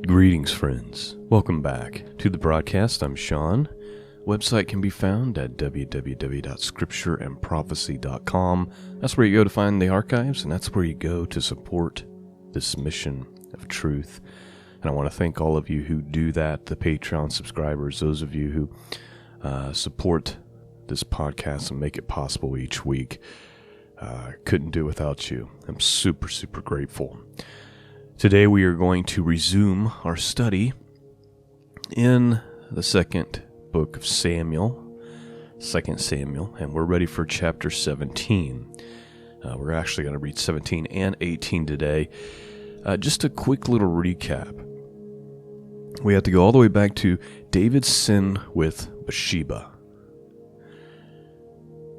Greetings, friends. Welcome back to the broadcast. I'm Shawn. Website can be found at www.scriptureandprophecy.com. That's where you go to find the archives, and that's where you go to support this mission of truth. And I want to thank all of you who do that, the Patreon subscribers, those of you who support this podcast and make it possible each week. Couldn't do it without you. I'm super, super grateful. Today we are going to resume our study in the second book of Samuel, 2 Samuel, and we're ready for chapter 17. We're actually going to read 17 and 18 today. Just a quick little recap. We have to go all the way back to David's sin with Bathsheba.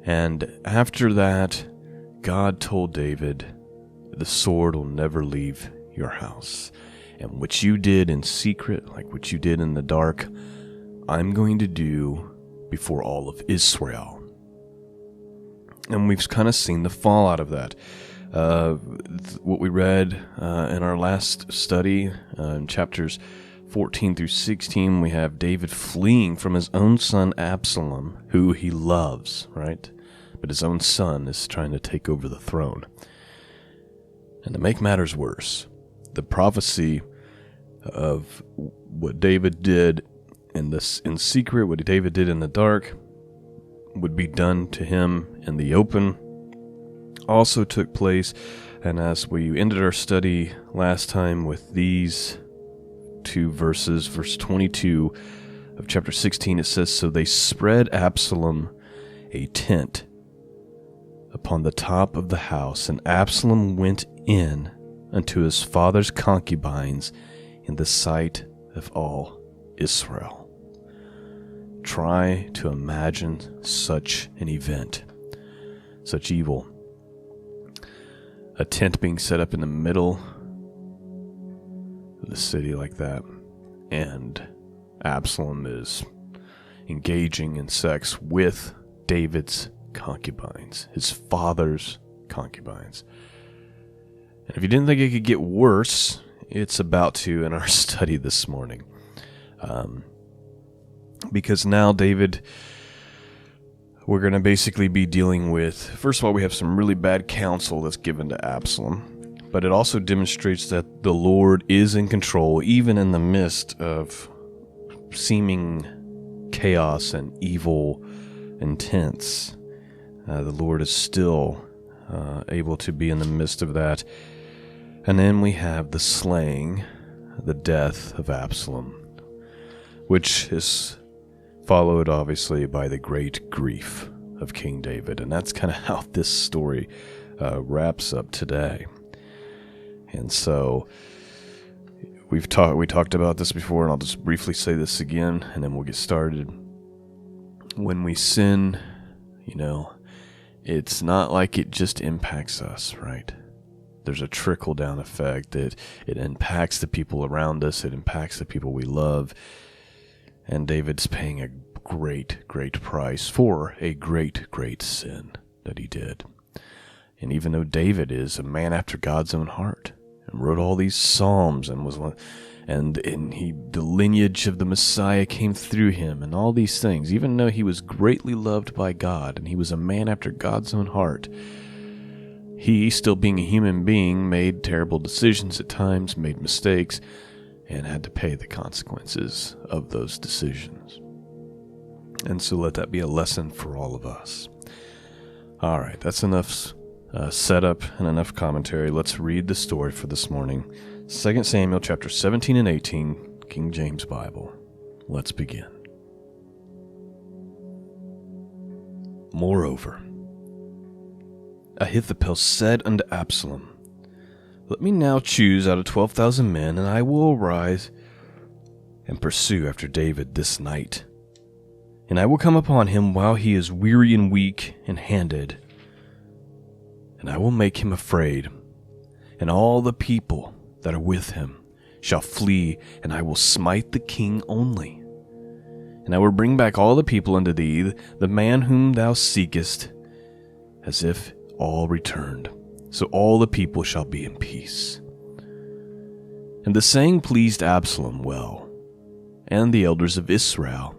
And after that, God told David, the sword will never leave your house. And what you did in secret, like what you did in the dark, I'm going to do before all of Israel. And we've kind of seen the fallout of that. What we read in our last study, in chapters 14 through 16, we have David fleeing from his own son Absalom, who he loves, right? But his own son is trying to take over the throne. And to make matters worse, the prophecy of what David did in secret, what David did in the dark, would be done to him in the open, also took place. And as we ended our study last time with these two verses, verse 22 of chapter 16, it says, "So they spread Absalom a tent upon the top of the house, and Absalom went in unto his father's concubines in the sight of all Israel." Try to imagine such an event, such evil. A tent being set up in the middle of the city like that, and Absalom is engaging in sex with David's concubines, his father's concubines. And if you didn't think it could get worse, it's about to in our study this morning. Because now David, we're going to basically be dealing with, first of all, we have some really bad counsel that's given to Absalom, but it also demonstrates that the Lord is in control, even in the midst of seeming chaos and evil intents. The Lord is still able to be in the midst of that. And then we have the slaying, the death of Absalom, which is followed obviously by the great grief of King David. And that's kind of how this story wraps up today. And so we talked about this before, and I'll just briefly say this again, and then we'll get started. When we sin, it's not like it just impacts us, right? There's a trickle-down effect that it impacts the people around us. It impacts the people we love. And David's paying a great, great price for a great, great sin that he did. And even though David is a man after God's own heart and wrote all these psalms and the lineage of the Messiah came through him and all these things, even though he was greatly loved by God and he was a man after God's own heart, he, still being a human being, made terrible decisions at times, made mistakes, and had to pay the consequences of those decisions. And so let that be a lesson for all of us. All right, that's enough setup and enough commentary. Let's read the story for this morning. 2 Samuel chapter 17 and 18, King James Bible. Let's begin. Moreover, Ahithophel said unto Absalom, Let me now choose out of 12,000 men, and I will arise and pursue after David this night. And I will come upon him while he is weary and weak and handed, and I will make him afraid, and all the people that are with him shall flee, and I will smite the king only. And I will bring back all the people unto thee, the man whom thou seekest, as if all returned. So all the people shall be in peace. And the saying pleased Absalom well, and the elders of Israel.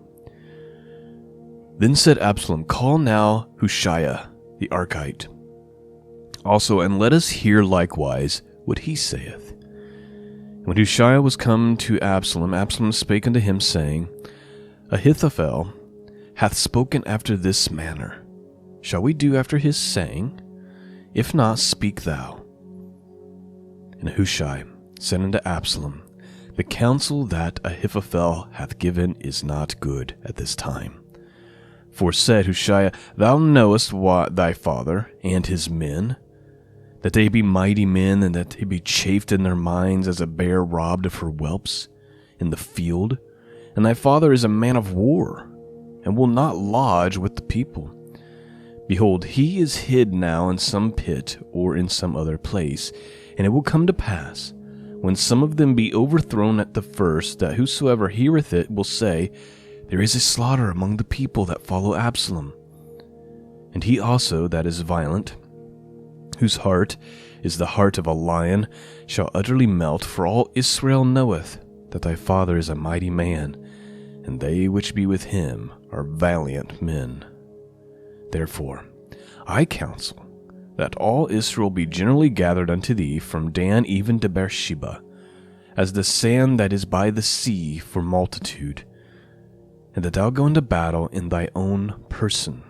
Then said Absalom, Call now Hushai the Archite also, and let us hear likewise what he saith. When Hushai was come to Absalom, Absalom spake unto him, saying, Ahithophel hath spoken after this manner. Shall we do after his saying? If not, speak thou. And Hushai said unto Absalom, The counsel that Ahithophel hath given is not good at this time. For said Hushai, Thou knowest what thy father and his men, that they be mighty men, and that they be chafed in their minds as a bear robbed of her whelps in the field. And thy father is a man of war, and will not lodge with the people. Behold, he is hid now in some pit or in some other place. And it will come to pass, when some of them be overthrown at the first, that whosoever heareth it will say, There is a slaughter among the people that follow Absalom. And he also that is violent, whose heart is the heart of a lion, shall utterly melt, for all Israel knoweth that thy father is a mighty man, and they which be with him are valiant men. Therefore I counsel that all Israel be generally gathered unto thee from Dan even to Beersheba, as the sand that is by the sea for multitude, and that thou go into battle in thy own person.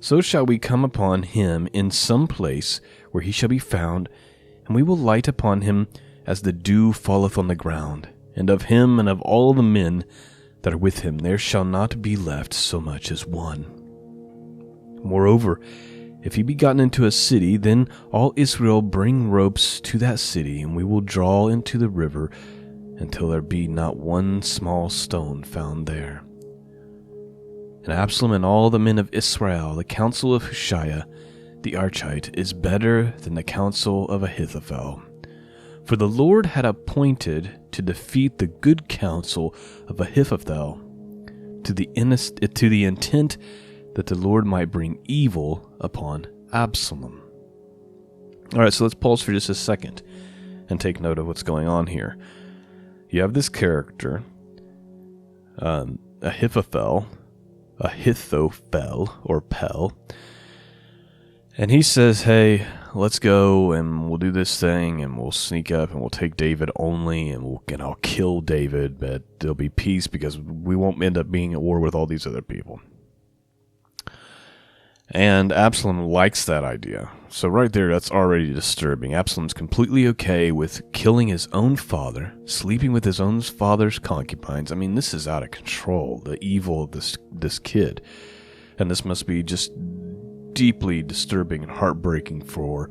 So shall we come upon him in some place where he shall be found, and we will light upon him as the dew falleth on the ground, and of him and of all the men that are with him there shall not be left so much as one. Moreover, if he be gotten into a city, then all Israel bring ropes to that city, and we will draw into the river until there be not one small stone found there. And Absalom and all the men of Israel, the counsel of Hushai the Archite, is better than the counsel of Ahithophel. For the Lord had appointed to defeat the good counsel of Ahithophel, to the intent that the Lord might bring evil upon Absalom. All right, so let's pause for just a second and take note of what's going on here. You have this character, Ahithophel, or Pel, and he says, hey, let's go and we'll do this thing and we'll sneak up and we'll take David only and I'll kill David, but there'll be peace because we won't end up being at war with all these other people. And Absalom likes that idea. So right there, that's already disturbing. Absalom's completely okay with killing his own father, sleeping with his own father's concubines. I mean, this is out of control, the evil of this kid. And this must be just deeply disturbing and heartbreaking for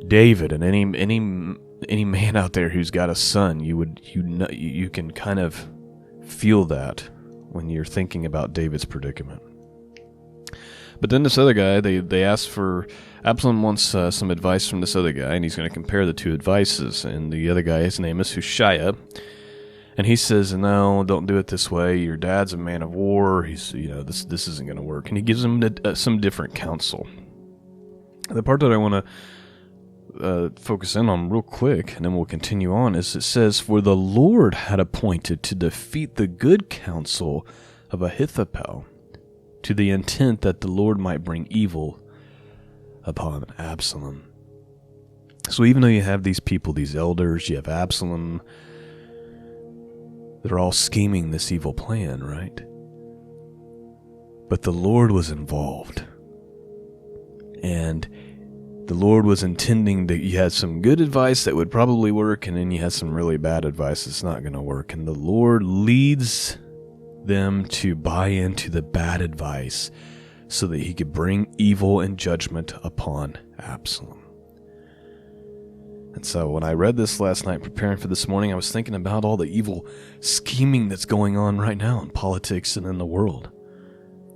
David and any man out there who's got a son. You can kind of feel that when you're thinking about David's predicament. But then this other guy, they asked for, Absalom wants some advice from this other guy, and he's going to compare the two advices. And the other guy, his name is Hushai, and he says, no, don't do it this way. Your dad's a man of war. This isn't going to work. And he gives him some different counsel. The part that I want to focus in on real quick, and then we'll continue on, is it says, for the Lord had appointed to defeat the good counsel of Ahithophel, to the intent that the Lord might bring evil upon Absalom. So even though you have these people, these elders, you have Absalom, they're all scheming this evil plan, right? But the Lord was involved. And the Lord was intending that you had some good advice that would probably work, and then you had some really bad advice that's not going to work. And the Lord leads them to buy into the bad advice so that he could bring evil and judgment upon Absalom. And so when I read this last night preparing for this morning, I was thinking about all the evil scheming that's going on right now in politics and in the world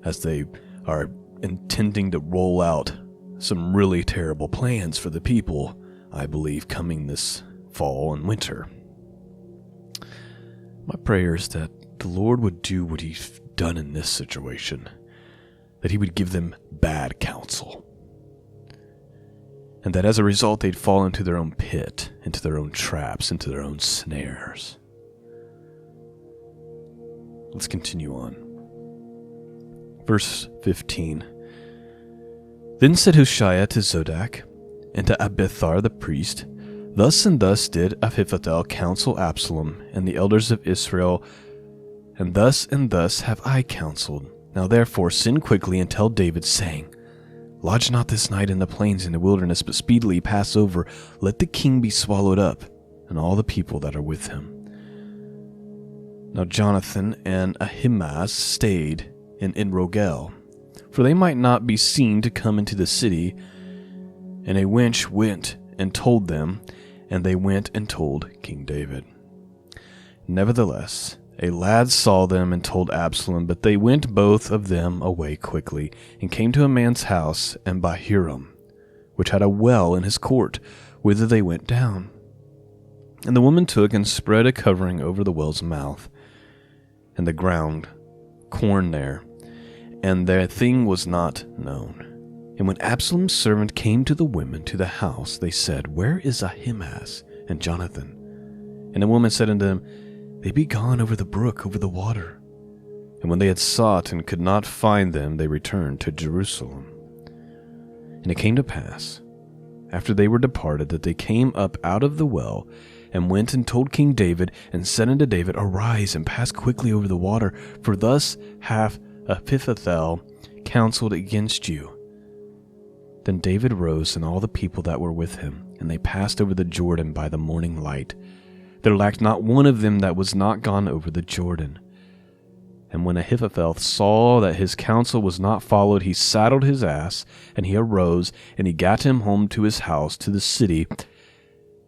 as they are intending to roll out some really terrible plans for the people, I believe, coming this fall and winter. My prayer is that the Lord would do what he's done in this situation, that he would give them bad counsel. and that as a result they'd fall into their own pit, into their own traps, into their own snares. Let's continue on. Verse 15. Then said Hushai to Zodok and to Abiathar the priest, Thus and thus did Ahithophel counsel Absalom and the elders of Israel, and thus have I counseled. Now therefore send quickly and tell David, saying, Lodge not this night in the plains in the wilderness, but speedily pass over. Let the king be swallowed up, and all the people that are with him. Now Jonathan and Ahimaaz stayed in Enrogel, for they might not be seen to come into the city. And a wench went and told them, and they went and told King David. Nevertheless, a lad saw them and told Absalom, but they went both of them away quickly, and came to a man's house in Bahurim, which had a well in his court, whither they went down. And the woman took and spread a covering over the well's mouth, and the ground corn there, and their thing was not known. And when Absalom's servant came to the women to the house, they said, Where is Ahimaaz and Jonathan? And the woman said unto them, They be gone over the brook, over the water. And when they had sought and could not find them, they returned to Jerusalem. And it came to pass, after they were departed, that they came up out of the well, and went and told King David, and said unto David, Arise, and pass quickly over the water, for thus hath Ahithophel counseled against you. Then David rose, and all the people that were with him, and they passed over the Jordan by the morning light. There lacked not one of them that was not gone over the Jordan. And when Ahithophel saw that his counsel was not followed, he saddled his ass, and he arose, and he gat him home to his house, to the city,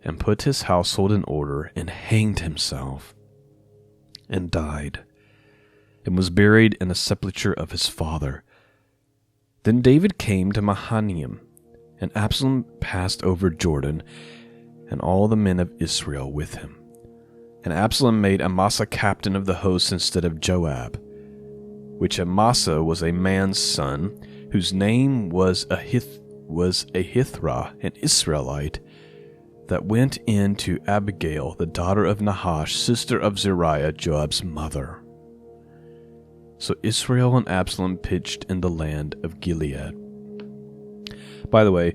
and put his household in order, and hanged himself, and died, and was buried in the sepulchre of his father. Then David came to Mahanaim, and Absalom passed over Jordan, and all the men of Israel with him. And Absalom made Amasa captain of the host instead of Joab, which Amasa was a man's son, whose name was Ahithra, an Israelite, that went in to Abigail, the daughter of Nahash, sister of Zeruiah, Joab's mother. So Israel and Absalom pitched in the land of Gilead. By the way,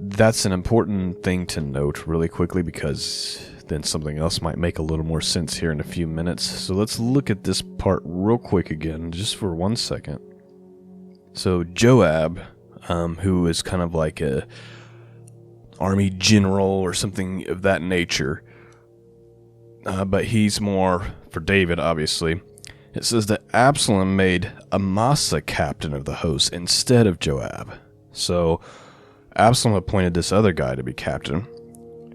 that's an important thing to note really quickly, because then something else might make a little more sense here in a few minutes. So let's look at this part real quick again, just for 1 second. So Joab, who is kind of like a army general or something of that nature, but he's more for David, obviously. It says that Absalom made Amasa captain of the host instead of Joab. So Absalom appointed this other guy to be captain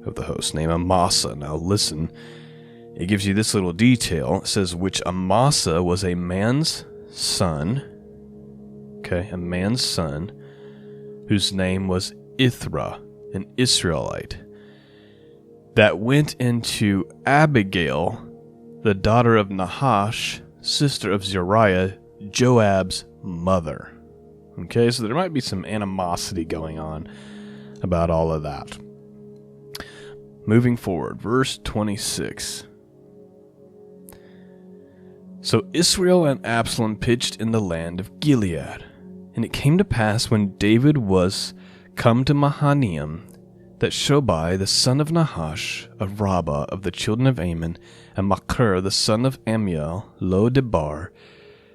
of the host, named Amasa. Now listen, it gives you this little detail. It says, which Amasa was a man's son, okay, a man's son, whose name was Ithra, an Israelite, that went into Abigail, the daughter of Nahash, sister of Zeruiah, Joab's mother. Okay, so there might be some animosity going on about all of that. Moving forward, verse 26. So Israel and Absalom pitched in the land of Gilead. And it came to pass when David was come to Mahanaim, that Shobai the son of Nahash of Rabbah of the children of Ammon, and Machir the son of Ammiel, Lo Debar,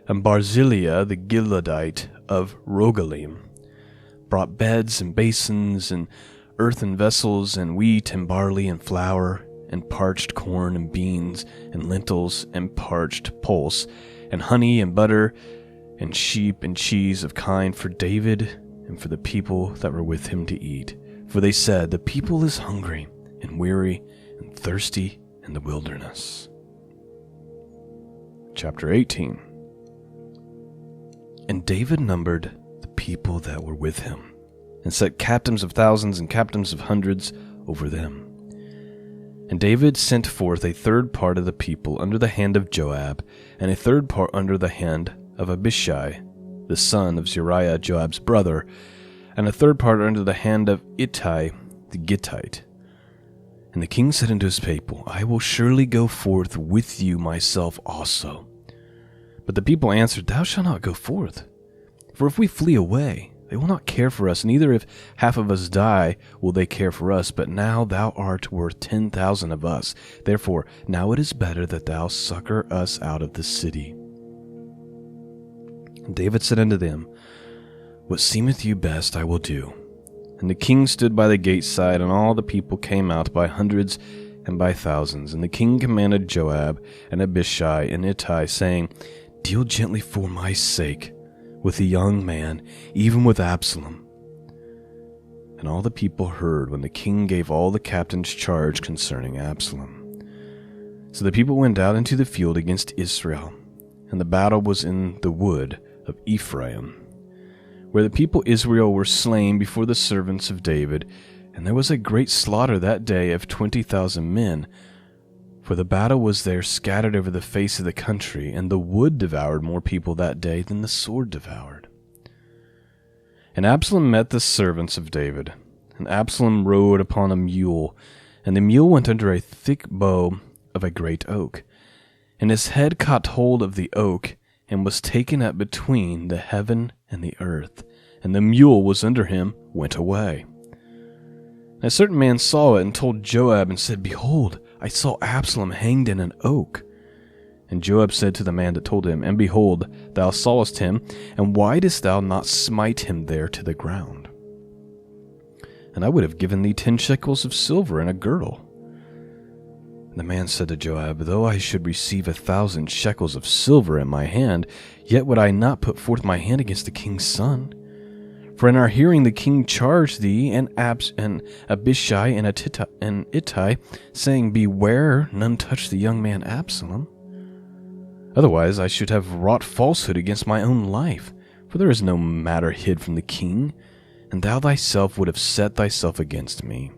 and Barzillai the Gileadite of Rogelim, brought beds and basins and earthen vessels and wheat and barley and flour and parched corn and beans and lentils and parched pulse and honey and butter and sheep and cheese of kind for David and for the people that were with him to eat. For they said, the people is hungry and weary and thirsty in the wilderness. Chapter 18. And David numbered the people that were with him, and set captains of thousands and captains of hundreds over them. And David sent forth a third part of the people under the hand of Joab, and a third part under the hand of Abishai, the son of Zeruiah, Joab's brother, and a third part under the hand of Ittai the Gittite. And the king said unto his people, I will surely go forth with you myself also. But the people answered, Thou shalt not go forth. For if we flee away, they will not care for us, neither if half of us die will they care for us. But now thou art worth 10,000 of us. Therefore now it is better that thou succor us out of the city. And David said unto them, What seemeth you best I will do. And the king stood by the gate side, and all the people came out by hundreds and by thousands. And the king commanded Joab and Abishai and Ittai, saying, Deal gently for my sake with the young man, even with Absalom. And all the people heard when the king gave all the captains charge concerning Absalom. So the people went out into the field against Israel, and the battle was in the wood of Ephraim, where the people Israel were slain before the servants of David, and there was a great slaughter that day of 20,000 men, for the battle was there scattered over the face of the country, and the wood devoured more people that day than the sword devoured. And Absalom met the servants of David, and Absalom rode upon a mule, and the mule went under a thick bough of a great oak, and his head caught hold of the oak, and was taken up between the heaven and the earth, and the mule was under him went away. And a certain man saw it, and told Joab, and said, Behold, I saw Absalom hanged in an oak. And Joab said to the man that told him, And behold, thou sawest him, and why didst thou not smite him there to the ground? And I would have given thee 10 shekels of silver and a girdle. And the man said to Joab, Though I should receive 1,000 shekels of silver in my hand, yet would I not put forth my hand against the king's son. For in our hearing the king charged thee and Abishai and Ittai, saying, Beware, none touch the young man Absalom. Otherwise I should have wrought falsehood against my own life, for there is no matter hid from the king, and thou thyself would have set thyself against me.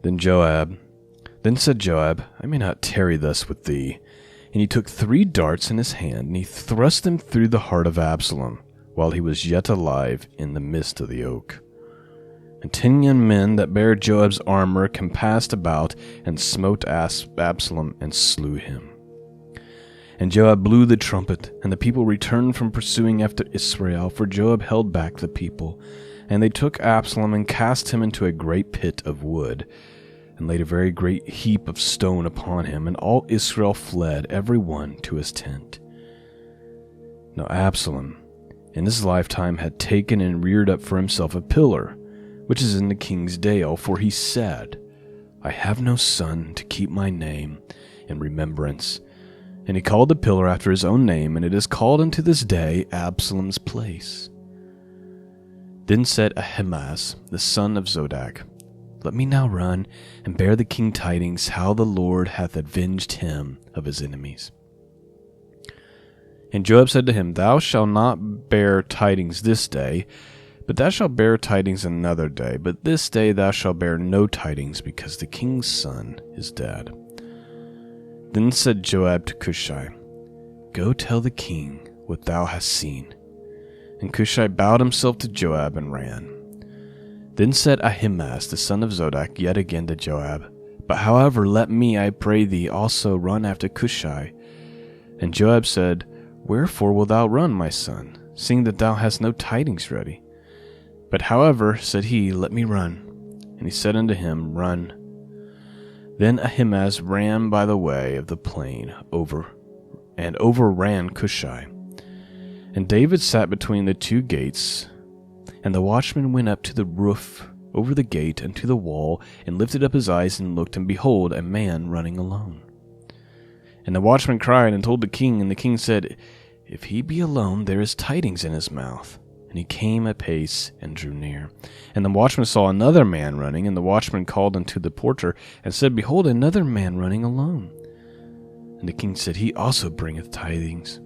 Then said Joab, I may not tarry thus with thee. And he took 3 darts in his hand, and he thrust them through the heart of Absalom, while he was yet alive in the midst of the oak. And 10 young men that bare Joab's armor compassed about, and smote Absalom, and slew him. And Joab blew the trumpet, and the people returned from pursuing after Israel, for Joab held back the people. And they took Absalom, and cast him into a great pit of wood, and laid a very great heap of stone upon him, and all Israel fled, every one to his tent. Now Absalom, in his lifetime, had taken and reared up for himself a pillar, which is in the king's dale, for he said, I have no son to keep my name in remembrance. And he called the pillar after his own name, and it is called unto this day Absalom's place. Then said Ahimaaz, the son of Zodak, Let me now run and bear the king tidings how the Lord hath avenged him of his enemies. And Joab said to him, Thou shalt not bear tidings this day, but thou shalt bear tidings another day. But this day thou shalt bear no tidings, because the king's son is dead. Then said Joab to Cushai, Go tell the king what thou hast seen. And Cushai bowed himself to Joab and ran. Then said Ahimaaz the son of Zodak yet again to Joab, But however, let me, I pray thee, also run after Cushai. And Joab said, Wherefore wilt thou run, my son, seeing that thou hast no tidings ready? But however, said he, Let me run. And he said unto him, Run. Then Ahimaaz ran by the way of the plain, overran Cushai. And David sat between the 2 gates, and the watchman went up to the roof over the gate and to the wall, and lifted up his eyes and looked, and behold, a man running alone. And the watchman cried and told the king, and the king said, If he be alone, there is tidings in his mouth. And he came apace and drew near. And the watchman saw another man running, and the watchman called unto the porter, and said, Behold, another man running alone. And the king said, He also bringeth tidings.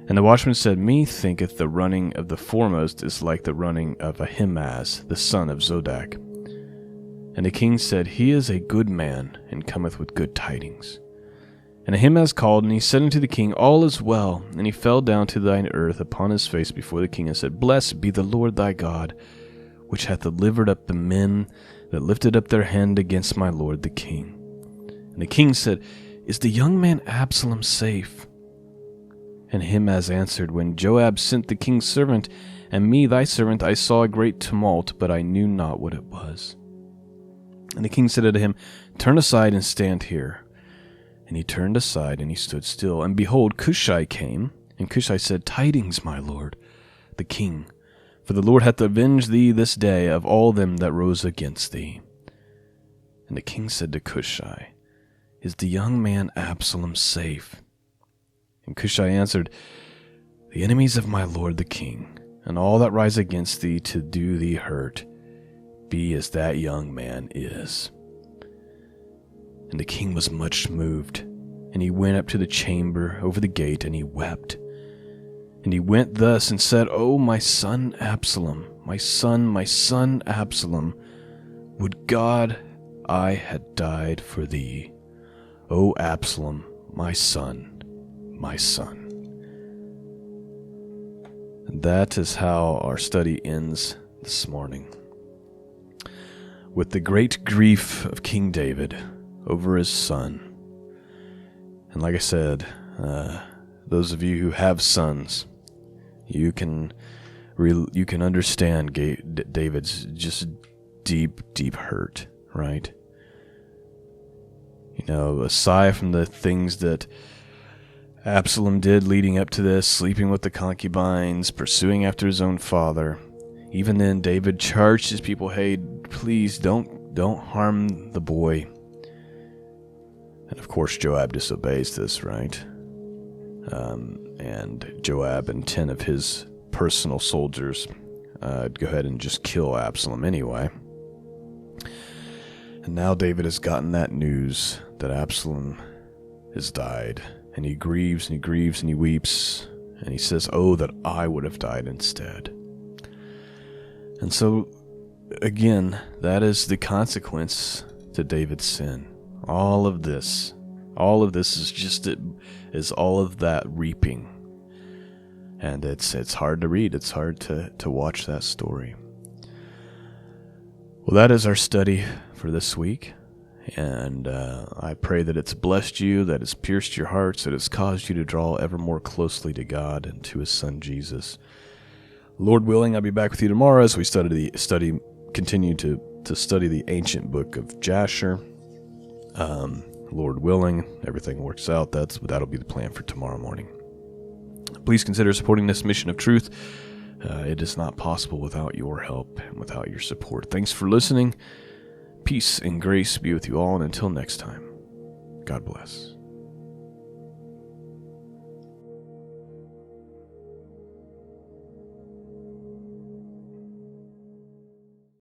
And the watchman said, Me thinketh the running of the foremost is like the running of Ahimaaz, the son of Zodak. And the king said, He is a good man, and cometh with good tidings. And Ahimaaz called, and he said unto the king, All is well. And he fell down to thine earth upon his face before the king, and said, Blessed be the Lord thy God, which hath delivered up the men that lifted up their hand against my lord the king. And the king said, Is the young man Absalom safe? And Ahimaaz answered, When Joab sent the king's servant, and me thy servant, I saw a great tumult, but I knew not what it was. And the king said unto him, Turn aside and stand here. And he turned aside, and he stood still. And behold, Cushai came, and Cushai said, Tidings, my lord, the king, for the Lord hath avenged thee this day of all them that rose against thee. And the king said to Cushai, Is the young man Absalom safe? And Cushai answered, The enemies of my lord the king, and all that rise against thee to do thee hurt, be as that young man is. And the king was much moved, and he went up to the chamber over the gate, and he wept. And he went thus and said, O my son Absalom, my son Absalom, would God I had died for thee. O Absalom, my son, my son. And that is how our study ends this morning, with the great grief of King David over his son. And like I said, those of you who have sons, you can understand David's just deep hurt, right? You know, aside from the things that Absalom did leading up to this, sleeping with the concubines, pursuing after his own father, even then David charged his people, hey, please don't harm the boy. And of course Joab disobeys this, right? And Joab and 10 of his personal soldiers go ahead and just kill Absalom anyway. And now David has gotten that news that Absalom has died. And he grieves and he grieves and he weeps. And he says, oh, that I would have died instead. And so, again, that is the consequence to David's sin. All of this is just is all of that reaping. And it's hard to read. It's hard to watch that story. Well, that is our study for this week. And I pray that it's blessed you, that it's pierced your hearts, that it's caused you to draw ever more closely to God and to His Son Jesus. Lord willing, I'll be back with you tomorrow as we continue to study the ancient book of Jasher. Lord willing, everything works out. That'll be the plan for tomorrow morning. Please consider supporting this mission of truth. It is not possible without your help and without your support. Thanks for listening. Peace and grace be with you all, and until next time, God bless.